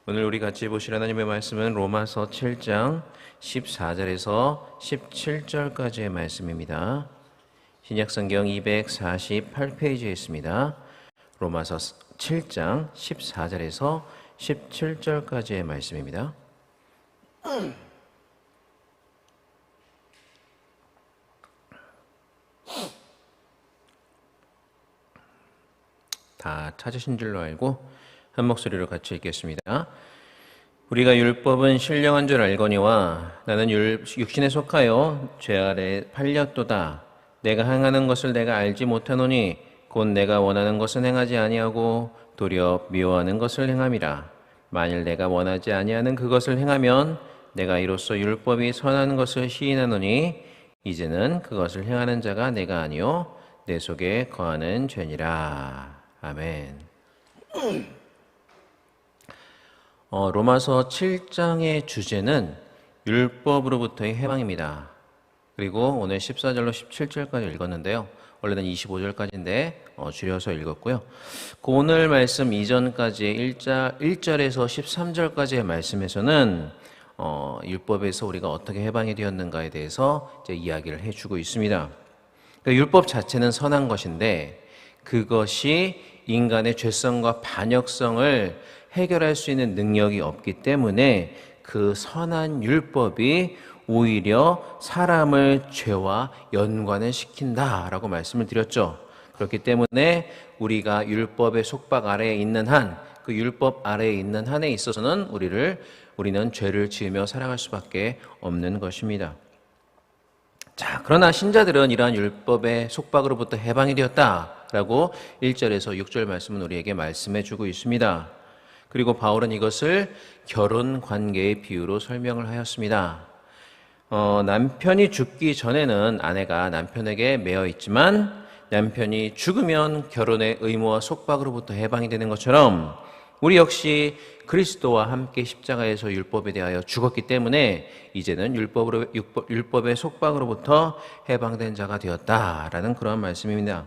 오늘 우리 같이 보실 하나님의 말씀은 로마서 7장 14절에서 17절까지의 말씀입니다. 신약성경 248페이지에 있습니다. 로마서 7장 14절에서 17절까지의 말씀입니다. 다 찾으신 줄로 알고 한 목소리로 같이 읽겠습니다. 우리가 율법은 신령한 줄 알거니와 나는 육신에 속하여 죄 아래 팔렸도다. 내가 행하는 것을 내가 알지 못하노니 곧 내가 원하는 것은 행하지 아니하고 도리어 미워하는 것을 행함이라. 만일 내가 원하지 아니하는 그것을 행하면 내가 이로써 율법이 선한 것을 시인하노니 이제는 그것을 행하는 자가 내가 아니요 내 속에 거하는 죄니라. 아멘. 로마서 7장의 주제는 율법으로부터의 해방입니다. 그리고 오늘 14절로 17절까지 읽었는데요. 원래는 25절까지인데 줄여서 읽었고요. 오늘 말씀 이전까지 1절에서 13절까지의 말씀에서는 율법에서 우리가 어떻게 해방이 되었는가에 대해서 이제 이야기를 해주고 있습니다. 그러니까 율법 자체는 선한 것인데 그것이 인간의 죄성과 반역성을 해결할 수 있는 능력이 없기 때문에 그 선한 율법이 오히려 사람을 죄와 연관을 시킨다라고 말씀을 드렸죠. 그렇기 때문에 우리가 율법의 속박 아래에 있는 한, 그 율법 아래에 있는 한에 있어서는 우리는 죄를 지으며 살아갈 수밖에 없는 것입니다. 자, 그러나 신자들은 이러한 율법의 속박으로부터 해방이 되었다라고 1절에서 6절 말씀은 우리에게 말씀해 주고 있습니다. 그리고 바울은 이것을 결혼 관계의 비유로 설명을 하였습니다. 남편이 죽기 전에는 아내가 남편에게 매여 있지만 남편이 죽으면 결혼의 의무와 속박으로부터 해방이 되는 것처럼 우리 역시 그리스도와 함께 십자가에서 율법에 대하여 죽었기 때문에 이제는 율법의 속박으로부터 해방된 자가 되었다라는 그런 말씀입니다.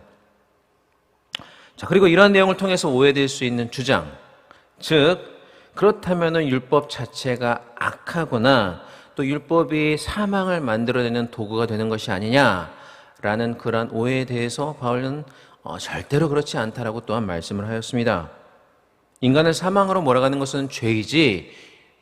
자, 그리고 이러한 내용을 통해서 오해될 수 있는 주장, 즉 그렇다면은 율법 자체가 악하거나 또 율법이 사망을 만들어내는 도구가 되는 것이 아니냐라는 그러한 오해에 대해서 바울은 절대로 그렇지 않다라고 또한 말씀을 하였습니다. 인간을 사망으로 몰아가는 것은 죄이지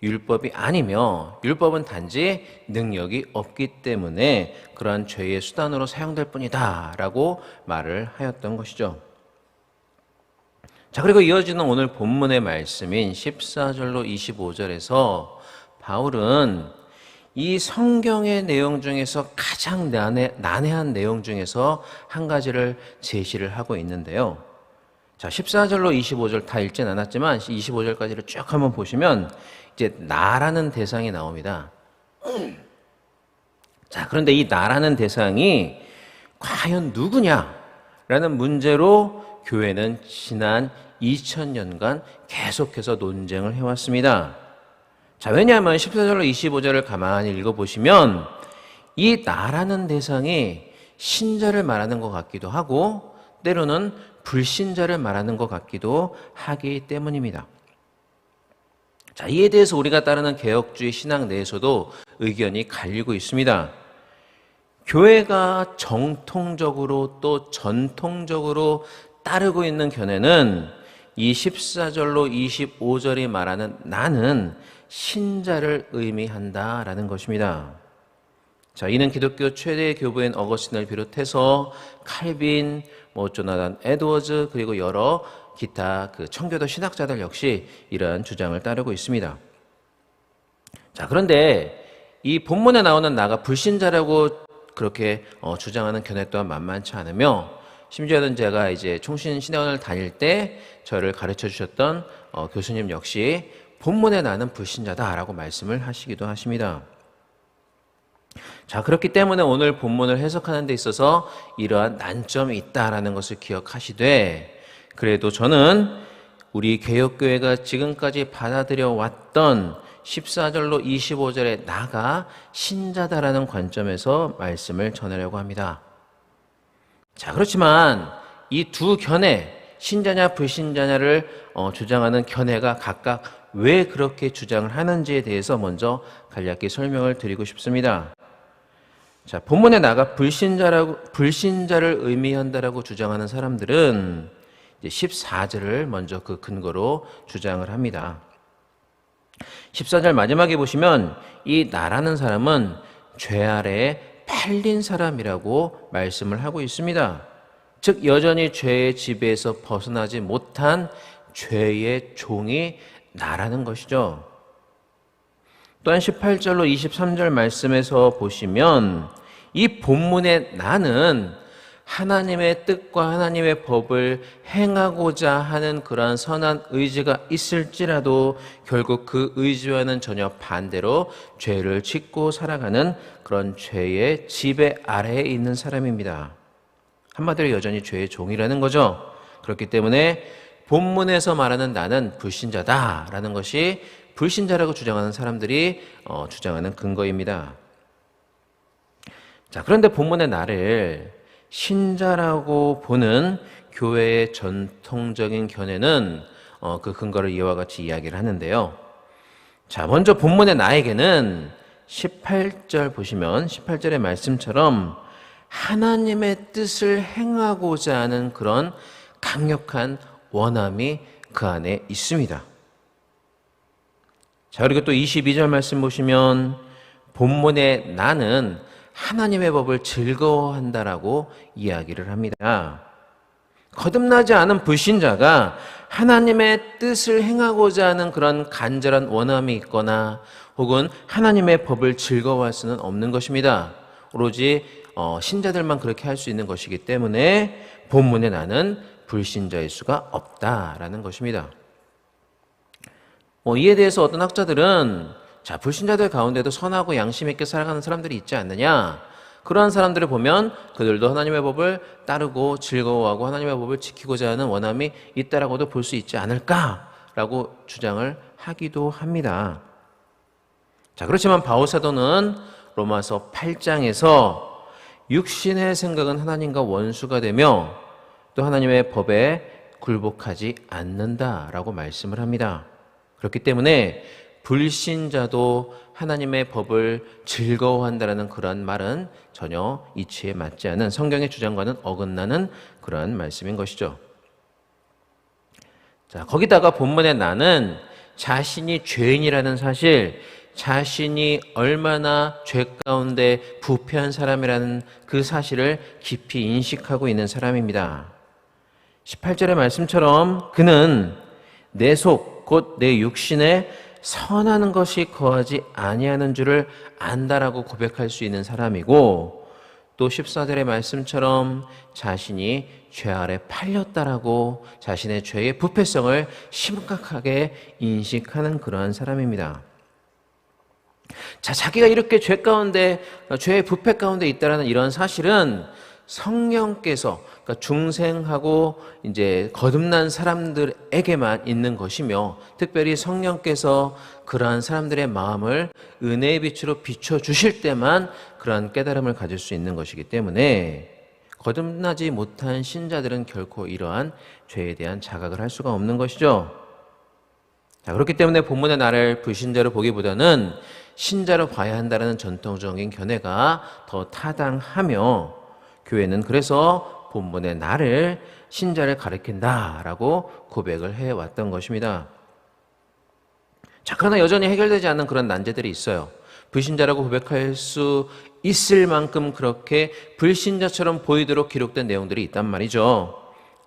율법이 아니며 율법은 단지 능력이 없기 때문에 그러한 죄의 수단으로 사용될 뿐이다 라고 말을 하였던 것이죠. 자, 그리고 이어지는 오늘 본문의 말씀인 14절로 25절에서 바울은 이 성경의 내용 중에서 가장 난해한 내용 중에서 한 가지를 제시를 하고 있는데요. 자, 14절로 25절 다 읽진 않았지만 25절까지를 쭉 한번 보시면 이제 나라는 대상이 나옵니다. 자, 그런데 이 나라는 대상이 과연 누구냐라는 문제로 교회는 지난 2000년간 계속해서 논쟁을 해왔습니다. 자, 왜냐하면 14절로 25절을 가만히 읽어보시면 이 나라는 대상이 신자를 말하는 것 같기도 하고 때로는 불신자를 말하는 것 같기도 하기 때문입니다. 자, 이에 대해서 우리가 따르는 개혁주의 신앙 내에서도 의견이 갈리고 있습니다. 교회가 정통적으로 또 전통적으로 따르고 있는 견해는 이 14절로 25절이 말하는 나는 신자를 의미한다라는 것입니다. 자, 이는 기독교 최대 교부인 어거스틴을 비롯해서 칼빈, 조나단 에드워즈 그리고 여러 기타 청교도 신학자들 역시 이러한 주장을 따르고 있습니다. 자, 그런데 이 본문에 나오는 나가 불신자라고 그렇게 주장하는 견해 또한 만만치 않으며 심지어는 제가 이제 총신신학원을 다닐 때 저를 가르쳐 주셨던 교수님 역시 본문에 나는 불신자다라고 말씀을 하시기도 하십니다. 자, 그렇기 때문에 오늘 본문을 해석하는 데 있어서 이러한 난점이 있다라는 것을 기억하시되 그래도 저는 우리 개혁교회가 지금까지 받아들여 왔던 14절로 25절의 나가 신자다라는 관점에서 말씀을 전하려고 합니다. 자, 그렇지만 이 두 견해, 신자냐 불신자냐를 주장하는 견해가 각각 왜 그렇게 주장을 하는지에 대해서 먼저 간략히 설명을 드리고 싶습니다. 자, 본문에 나가 불신자를 의미한다라고 주장하는 사람들은 이제 14절을 먼저 그 근거로 주장을 합니다. 14절 마지막에 보시면 이 나라는 사람은 죄 아래에 팔린 사람이라고 말씀을 하고 있습니다. 즉 여전히 죄의 지배에서 벗어나지 못한 죄의 종이 나라는 것이죠. 또한 18절로 23절 말씀에서 보시면 이 본문의 나는 하나님의 뜻과 하나님의 법을 행하고자 하는 그러한 선한 의지가 있을지라도 결국 그 의지와는 전혀 반대로 죄를 짓고 살아가는 그런 죄의 지배 아래에 있는 사람입니다. 한마디로 여전히 죄의 종이라는 거죠. 그렇기 때문에 본문에서 말하는 나는 불신자다라는 것이 불신자라고 주장하는 사람들이 주장하는 근거입니다. 자, 그런데 본문의 나를 신자라고 보는 교회의 전통적인 견해는 그 근거를 이와 같이 이야기를 하는데요. 자, 먼저 본문의 나에게는 18절 보시면 18절의 말씀처럼 하나님의 뜻을 행하고자 하는 그런 강력한 원함이 그 안에 있습니다. 자, 그리고 또 22절 말씀 보시면 본문의 나는 하나님의 법을 즐거워한다라고 이야기를 합니다. 거듭나지 않은 불신자가 하나님의 뜻을 행하고자 하는 그런 간절한 원함이 있거나 혹은 하나님의 법을 즐거워할 수는 없는 것입니다. 오로지 신자들만 그렇게 할 수 있는 것이기 때문에 본문의 나는 불신자일 수가 없다라는 것입니다. 이에 대해서 어떤 학자들은 자, 불신자들 가운데도 선하고 양심 있게 살아가는 사람들이 있지 않느냐? 그러한 사람들을 보면 그들도 하나님의 법을 따르고 즐거워하고 하나님의 법을 지키고자 하는 원함이 있다라고도 볼 수 있지 않을까라고 주장을 하기도 합니다. 자, 그렇지만 바울 사도는 로마서 8장에서 육신의 생각은 하나님과 원수가 되며 또 하나님의 법에 굴복하지 않는다라고 말씀을 합니다. 그렇기 때문에 불신자도 하나님의 법을 즐거워한다라는 그러한 말은 전혀 이치에 맞지 않은 성경의 주장과는 어긋나는 그러한 말씀인 것이죠. 자, 거기다가 본문의 나는 자신이 죄인이라는 사실, 자신이 얼마나 죄 가운데 부패한 사람이라는 그 사실을 깊이 인식하고 있는 사람입니다. 18절의 말씀처럼 그는 내 속, 곧 내 육신에 선하는 것이 거하지 아니하는 줄을 안다라고 고백할 수 있는 사람이고 또 14절의 말씀처럼 자신이 죄 아래 팔렸다라고 자신의 죄의 부패성을 심각하게 인식하는 그러한 사람입니다. 자, 자기가 이렇게 죄 가운데, 죄의 부패 가운데 있다라는 이런 사실은 성령께서 그러니까 중생하고 이제 거듭난 사람들에게만 있는 것이며 특별히 성령께서 그러한 사람들의 마음을 은혜의 빛으로 비춰 주실 때만 그러한 깨달음을 가질 수 있는 것이기 때문에 거듭나지 못한 신자들은 결코 이러한 죄에 대한 자각을 할 수가 없는 것이죠. 자, 그렇기 때문에 본문의 나를 불신자로 보기보다는 신자로 봐야 한다는 전통적인 견해가 더 타당하며 교회는 그래서 본문의 나를 신자를 가리킨다라고 고백을 해왔던 것입니다. 자, 그러나 여전히 해결되지 않는 그런 난제들이 있어요. 불신자라고 고백할 수 있을 만큼 그렇게 불신자처럼 보이도록 기록된 내용들이 있단 말이죠.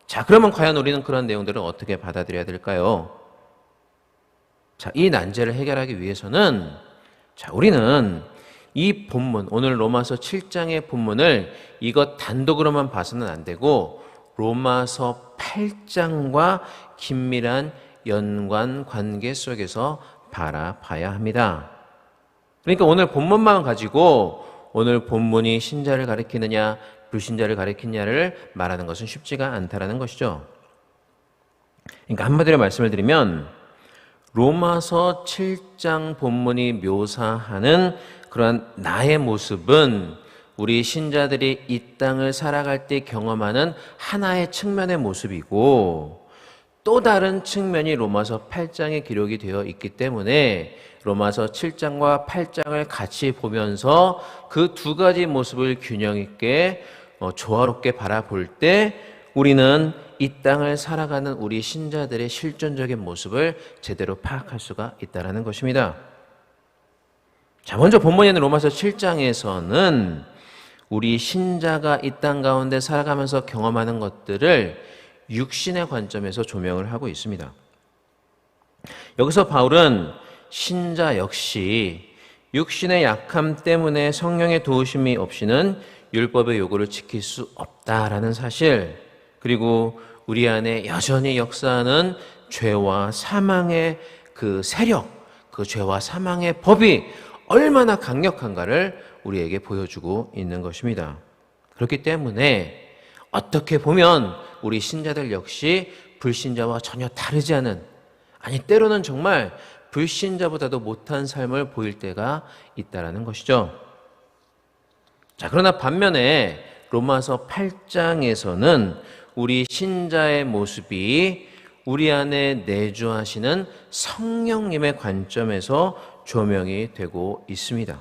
자, 그러면 과연 우리는 그런 내용들을 어떻게 받아들여야 될까요? 자, 이 난제를 해결하기 위해서는 자, 우리는 이 본문, 오늘 로마서 7장의 본문을 이것 단독으로만 봐서는 안 되고 로마서 8장과 긴밀한 연관 관계 속에서 바라봐야 합니다. 그러니까 오늘 본문만 가지고 오늘 본문이 신자를 가리키느냐 불신자를 가리키느냐를 말하는 것은 쉽지가 않다라는 것이죠. 그러니까 한마디로 말씀을 드리면 로마서 7장 본문이 묘사하는 그러한 나의 모습은 우리 신자들이 이 땅을 살아갈 때 경험하는 하나의 측면의 모습이고 또 다른 측면이 로마서 8장에 기록이 되어 있기 때문에 로마서 7장과 8장을 같이 보면서 그 두 가지 모습을 균형 있게 조화롭게 바라볼 때 우리는 이 땅을 살아가는 우리 신자들의 실존적인 모습을 제대로 파악할 수가 있다는 것입니다. 자, 먼저 본문에 있는 로마서 7장에서는 우리 신자가 이 땅 가운데 살아가면서 경험하는 것들을 육신의 관점에서 조명을 하고 있습니다. 여기서 바울은 신자 역시 육신의 약함 때문에 성령의 도우심이 없이는 율법의 요구를 지킬 수 없다라는 사실, 그리고 우리 안에 여전히 역사하는 죄와 사망의 그 세력, 그 죄와 사망의 법이 얼마나 강력한가를 우리에게 보여주고 있는 것입니다. 그렇기 때문에 어떻게 보면 우리 신자들 역시 불신자와 전혀 다르지 않은, 아니 때로는 정말 불신자보다도 못한 삶을 보일 때가 있다라는 것이죠. 자, 그러나 반면에 로마서 8장에서는 우리 신자의 모습이 우리 안에 내주하시는 성령님의 관점에서 조명이 되고 있습니다.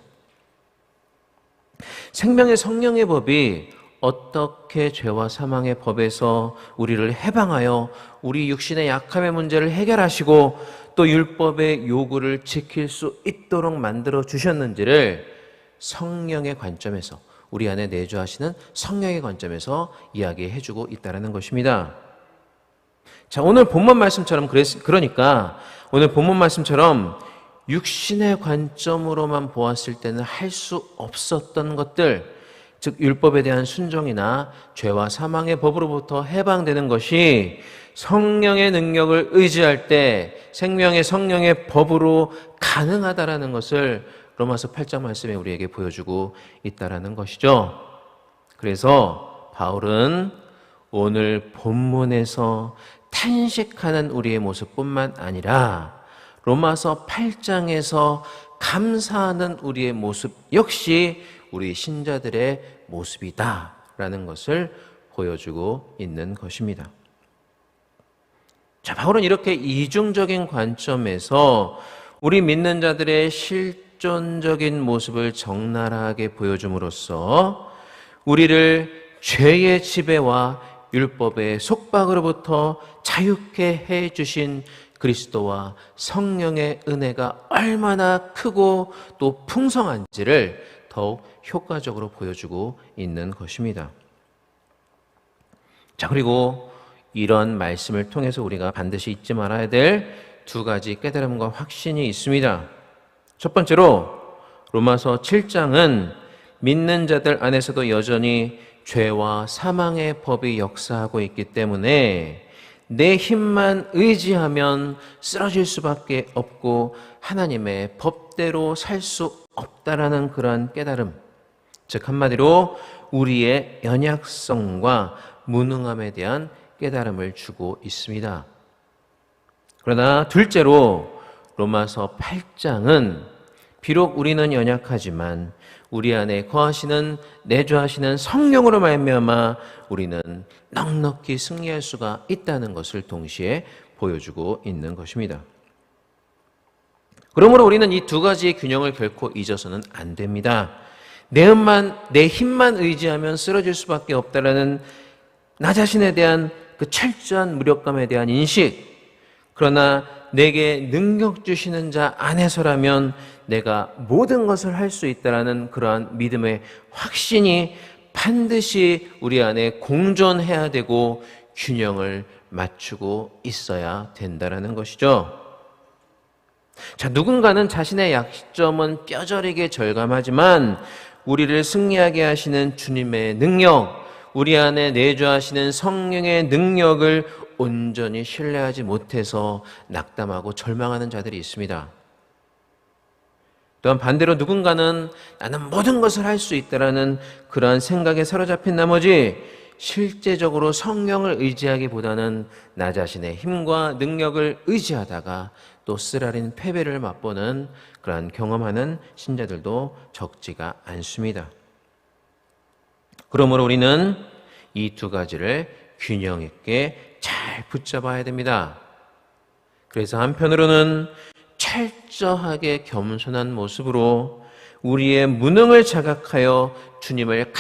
생명의 성령의 법이 어떻게 죄와 사망의 법에서 우리를 해방하여 우리 육신의 약함의 문제를 해결하시고 또 율법의 요구를 지킬 수 있도록 만들어 주셨는지를 성령의 관점에서, 우리 안에 내주하시는 성령의 관점에서 이야기해 주고 있다는 것입니다. 자, 오늘 본문 말씀처럼 그러니까 오늘 본문 말씀처럼 육신의 관점으로만 보았을 때는 할 수 없었던 것들, 즉 율법에 대한 순종이나 죄와 사망의 법으로부터 해방되는 것이 성령의 능력을 의지할 때 생명의 성령의 법으로 가능하다라는 것을 로마서 8장 말씀에 우리에게 보여주고 있다라는 것이죠. 그래서 바울은 오늘 본문에서 탄식하는 우리의 모습뿐만 아니라 로마서 8장에서 감사하는 우리의 모습 역시 우리 신자들의 모습이다라는 것을 보여주고 있는 것입니다. 자, 바울은 이렇게 이중적인 관점에서 우리 믿는 자들의 실존적인 모습을 적나라하게 보여줌으로써 우리를 죄의 지배와 율법의 속박으로부터 자유케 해주신 그리스도와 성령의 은혜가 얼마나 크고 또 풍성한지를 더욱 효과적으로 보여주고 있는 것입니다. 자, 그리고 이런 말씀을 통해서 우리가 반드시 잊지 말아야 될 두 가지 깨달음과 확신이 있습니다. 첫 번째로 로마서 7장은 믿는 자들 안에서도 여전히 죄와 사망의 법이 역사하고 있기 때문에 내 힘만 의지하면 쓰러질 수밖에 없고 하나님의 법대로 살 수 없다라는 그러한 깨달음, 즉 한마디로 우리의 연약성과 무능함에 대한 깨달음을 주고 있습니다. 그러나 둘째로 로마서 8장은 비록 우리는 연약하지만 우리 안에 거하시는 내주하시는 성령으로 말미암아 우리는 넉넉히 승리할 수가 있다는 것을 동시에 보여주고 있는 것입니다. 그러므로 우리는 이 두 가지의 균형을 결코 잊어서는 안 됩니다. 내 힘만 의지하면 쓰러질 수밖에 없다라는 나 자신에 대한 그 철저한 무력감에 대한 인식, 그러나 내게 능력 주시는 자 안에서라면 내가 모든 것을 할 수 있다라는 그러한 믿음의 확신이 반드시 우리 안에 공존해야 되고 균형을 맞추고 있어야 된다라는 것이죠. 자, 누군가는 자신의 약점은 뼈저리게 절감하지만 우리를 승리하게 하시는 주님의 능력, 우리 안에 내주하시는 성령의 능력을 온전히 신뢰하지 못해서 낙담하고 절망하는 자들이 있습니다. 또한 반대로 누군가는 나는 모든 것을 할 수 있다라는 그러한 생각에 사로잡힌 나머지 실제적으로 성령을 의지하기보다는 나 자신의 힘과 능력을 의지하다가 또 쓰라린 패배를 맛보는 그러한 경험하는 신자들도 적지가 않습니다. 그러므로 우리는 이 두 가지를 균형 있게 잘 붙잡아야 됩니다. 그래서 한편으로는 철저하게 겸손한 모습으로 우리의 무능을 자각하여 주님을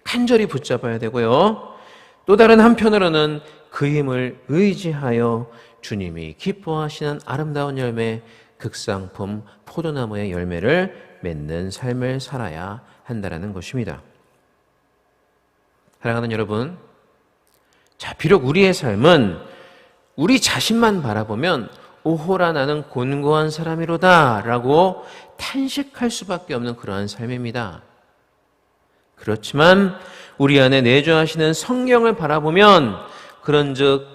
간절히 붙잡아야 되고요. 또 다른 한편으로는 그 힘을 의지하여 주님이 기뻐하시는 아름다운 열매, 극상품 포도나무의 열매를 맺는 삶을 살아야 한다는 것입니다. 사랑하는 여러분, 자, 비록 우리의 삶은 우리 자신만 바라보면 오호라 나는 곤고한 사람이로다 라고 탄식할 수밖에 없는 그러한 삶입니다. 그렇지만 우리 안에 내주하시는 성령을 바라보면 그런즉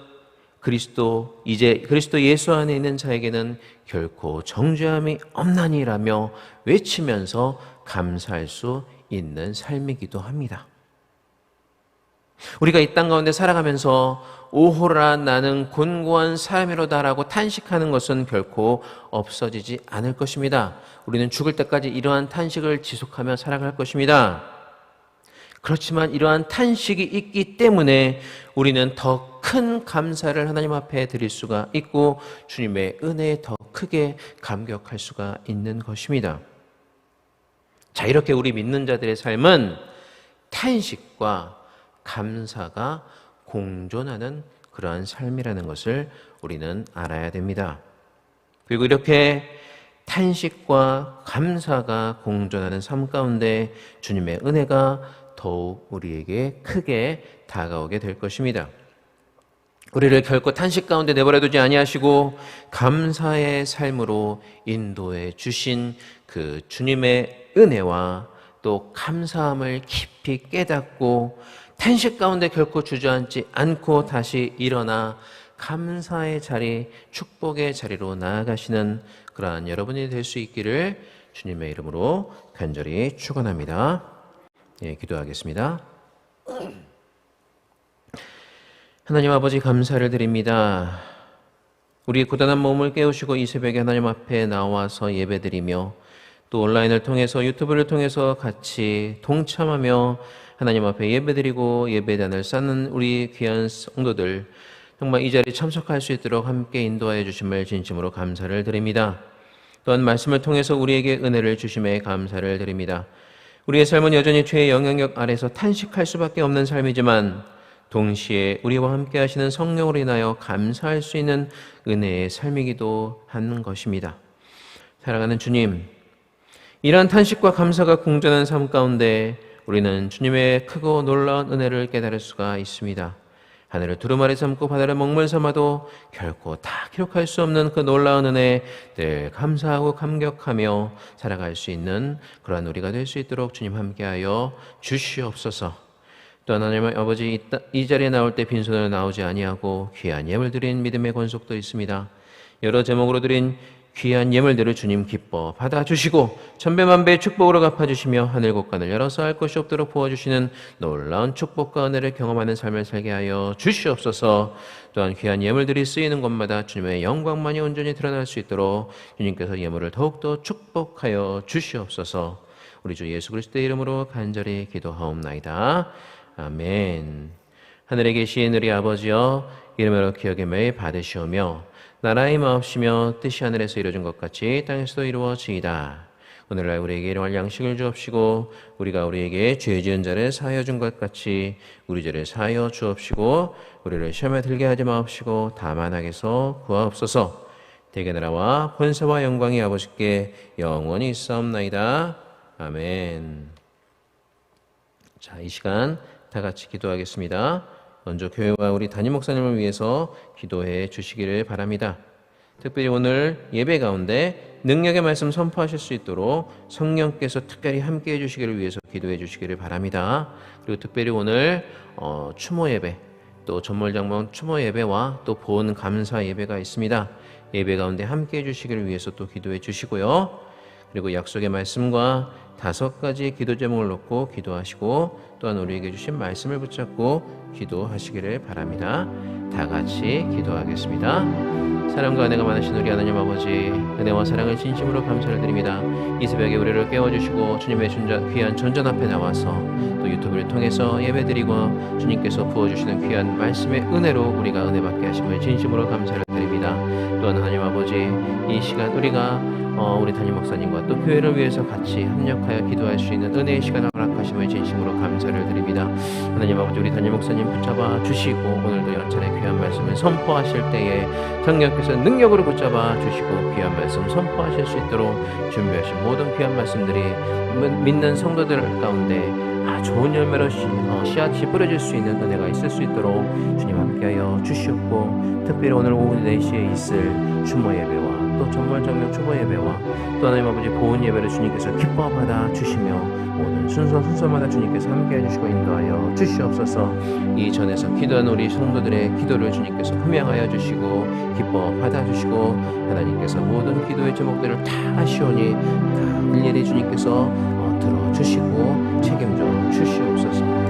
그리스도 예수 안에 있는 자에게는 결코 정죄함이 없나니라며 외치면서 감사할 수 있는 삶이기도 합니다. 우리가 이 땅 가운데 살아가면서 오호라 나는 곤고한 사람이로다라고 탄식하는 것은 결코 없어지지 않을 것입니다. 우리는 죽을 때까지 이러한 탄식을 지속하며 살아갈 것입니다. 그렇지만 이러한 탄식이 있기 때문에 우리는 더 큰 감사를 하나님 앞에 드릴 수가 있고 주님의 은혜에 더 크게 감격할 수가 있는 것입니다. 자, 이렇게 우리 믿는 자들의 삶은 탄식과 감사가 공존하는 그러한 삶이라는 것을 우리는 알아야 됩니다. 그리고 이렇게 탄식과 감사가 공존하는 삶 가운데 주님의 은혜가 더욱 우리에게 크게 다가오게 될 것입니다. 우리를 결코 탄식 가운데 내버려 두지 아니하시고 감사의 삶으로 인도해 주신 그 주님의 은혜와 또 감사함을 깊이 깨닫고 탄식 가운데 결코 주저앉지 않고 다시 일어나 감사의 자리, 축복의 자리로 나아가시는 그러한 여러분이 될 수 있기를 주님의 이름으로 간절히 축원합니다. 예, 기도하겠습니다. 하나님 아버지 감사를 드립니다. 우리의 고단한 몸을 깨우시고 이 새벽에 하나님 앞에 나와서 예배드리며 또 온라인을 통해서 유튜브를 통해서 같이 동참하며 하나님 앞에 예배드리고 예배단을 쌓는 우리 귀한 성도들 정말 이 자리에 참석할 수 있도록 함께 인도하여 주심을 진심으로 감사를 드립니다. 또한 말씀을 통해서 우리에게 은혜를 주심에 감사를 드립니다. 우리의 삶은 여전히 죄의 영향력 아래서 탄식할 수밖에 없는 삶이지만 동시에 우리와 함께 하시는 성령으로 인하여 감사할 수 있는 은혜의 삶이기도 하는 것입니다. 사랑하는 주님, 이러한 탄식과 감사가 공존하는 삶 가운데 우리는 주님의 크고 놀라운 은혜를 깨달을 수가 있습니다. 하늘을 두루마리 삼고 바다를 먹물 삼아도 결코 다 기록할 수 없는 그 놀라운 은혜에 늘 감사하고 감격하며 살아갈 수 있는 그러한 우리가 될 수 있도록 주님 함께하여 주시옵소서. 또 하나님 아버지, 이 자리에 나올 때 빈손으로 나오지 아니하고 귀한 예물 드린 믿음의 권속도 있습니다. 여러 제목으로 드린 귀한 예물들을 주님 기뻐 받아주시고 천배만배의 축복으로 갚아주시며 하늘 곳간을 열어서 할 것이 없도록 부어주시는 놀라운 축복과 은혜를 경험하는 삶을 살게 하여 주시옵소서. 또한 귀한 예물들이 쓰이는 곳마다 주님의 영광만이 온전히 드러날 수 있도록 주님께서 예물을 더욱더 축복하여 주시옵소서. 우리 주 예수 그리스도의 이름으로 간절히 기도하옵나이다. 아멘. 하늘에 계신 우리 아버지여, 이름으로 기억의 매일 받으시오며 나라의 마옵시며 뜻이 하늘에서 이루어진 것 같이 땅에서도 이루어지이다. 오늘날 우리에게 일용할 양식을 주옵시고 우리가 우리에게 죄 지은 자를 사하여 준 것 같이 우리 죄를 사하여 주옵시고 우리를 시험에 들게 하지 마옵시고 다만 악에서 구하옵소서. 대개 나라와 권세와 영광이 아버지께 영원히 있사옵나이다. 아멘. 자, 이 시간 다 같이 기도하겠습니다. 먼저 교회와 우리 담임 목사님을 위해서 기도해 주시기를 바랍니다. 특별히 오늘 예배 가운데 능력의 말씀 선포하실 수 있도록 성령께서 특별히 함께해 주시기를 위해서 기도해 주시기를 바랍니다. 그리고 특별히 오늘 추모 예배, 또 전몰장방 추모 예배와 또 본 감사 예배가 있습니다. 예배 가운데 함께해 주시기를 위해서 또 기도해 주시고요. 그리고 약속의 말씀과 5가지 기도 제목을 놓고 기도하시고 또한 우리에게 주신 말씀을 붙잡고 기도하시기를 바랍니다. 다 같이 기도하겠습니다. 사랑과 은혜가 많으신 우리 하나님 아버지, 은혜와 사랑을 진심으로 감사를 드립니다. 이 새벽에 우리를 깨워주시고 주님의 귀한 전전 앞에 나와서 또 유튜브를 통해서 예배드리고 주님께서 부어주시는 귀한 말씀의 은혜로 우리가 은혜받게 하심을 진심으로 감사를 드립니다. 또한 하나님 아버지, 이 시간 우리가 우리 담임 목사님과 또 교회를 위해서 같이 협력하여 기도할 수 있는 은혜의 시간을 허락하심을 진심으로 감사를 드립니다. 하나님 아버지, 우리 담임 목사님 붙잡아 주시고 오늘도 연찬의 귀한 말씀을 선포하실 때에 성령께서 능력으로 붙잡아 주시고 귀한 말씀 선포하실 수 있도록 준비하신 모든 귀한 말씀들이 믿는 성도들 가운데 좋은 열매로 씨앗이 뿌려질 수 있는 은혜가 있을 수 있도록 주님 함께하여 주시옵고, 특별히 오늘 오후 4시에 있을 추모 예배와 또 정말정명 추모 예배와 또 하나님 아버지 보훈 예배를 주님께서 기뻐 받아 주시며 모든 순서마다 주님께서 함께해 주시고 인도하여 주시옵소서. 이 전에서 기도한 우리 성도들의 기도를 주님께서 흠양하여 주시고 기뻐 받아 주시고, 하나님께서 모든 기도의 제목들을 다 하시오니 다 일일이 주님께서 들어주시고 책임져 주시옵소서.